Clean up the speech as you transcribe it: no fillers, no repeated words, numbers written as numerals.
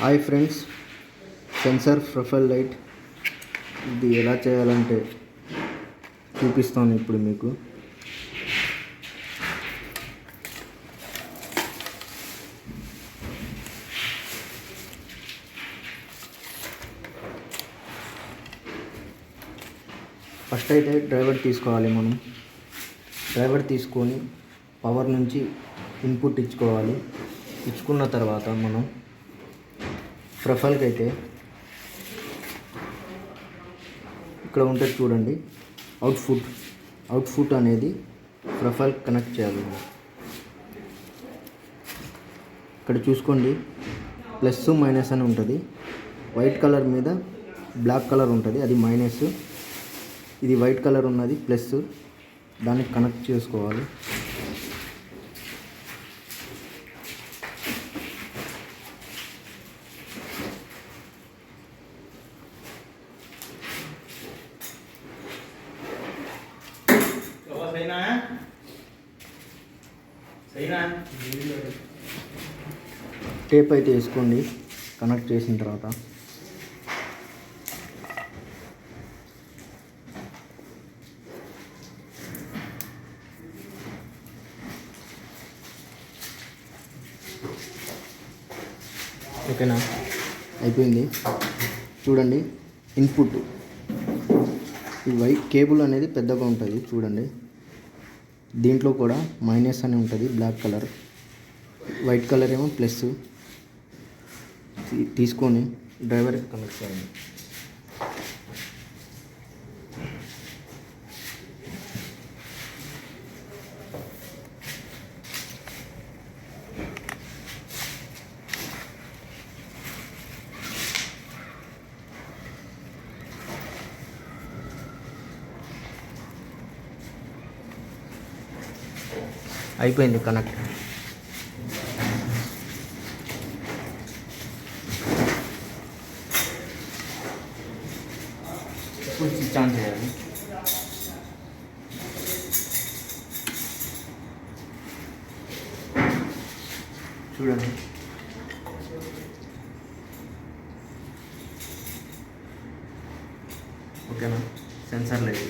Hi friends, sensor profile light ఇది ఎలా చేయాలంటే చూపిస్తాను ఇప్పుడు మీకు. ఫస్ట్ అయితే డ్రైవర్ తీసుకోవాలి. మనం డ్రైవర్ తీసుకొని పవర్ నుంచి ఇన్పుట్ ఇచ్చుకోవాలి. ఇచ్చుకున్న తర్వాత మనం ప్రొఫైల్కి అయితే ఇక్కడ ఉంటుంది చూడండి, అవుట్పుట్ అనేది ప్రొఫైల్ కనెక్ట్ చేయాలి. ఇక్కడ చూసుకోండి, ప్లస్ మైనస్ అని ఉంటుంది. వైట్ కలర్ మీద బ్లాక్ కలర్ ఉంటుంది, అది మైనస్. ఇది వైట్ కలర్ ఉన్నది ప్లస్, దానికి కనెక్ట్ చేసుకోవాలి. టేప్ అయితే వేసుకోండి కనెక్ట్ చేసిన తర్వాత. ఓకేనా, అయిపోయింది. చూడండి, ఇన్పుట్ ఈ వైట్ కేబుల్ అనేది పెద్దగా ఉంటుంది చూడండి. దీంట్లో కూడా మైనస్ అని ఉంటుంది, బ్లాక్ కలర్. వైట్ కలర్ ఏమో ప్లస్. తీసుకొని డ్రైవర్కి కనెక్ట్ చేయండి. అయిపోయింది కనెక్ట్. ఇప్పుడు స్విచ్ ఆన్ చేయాలి. చూడండి, ఓకేనా, సెన్సార్ లేదు.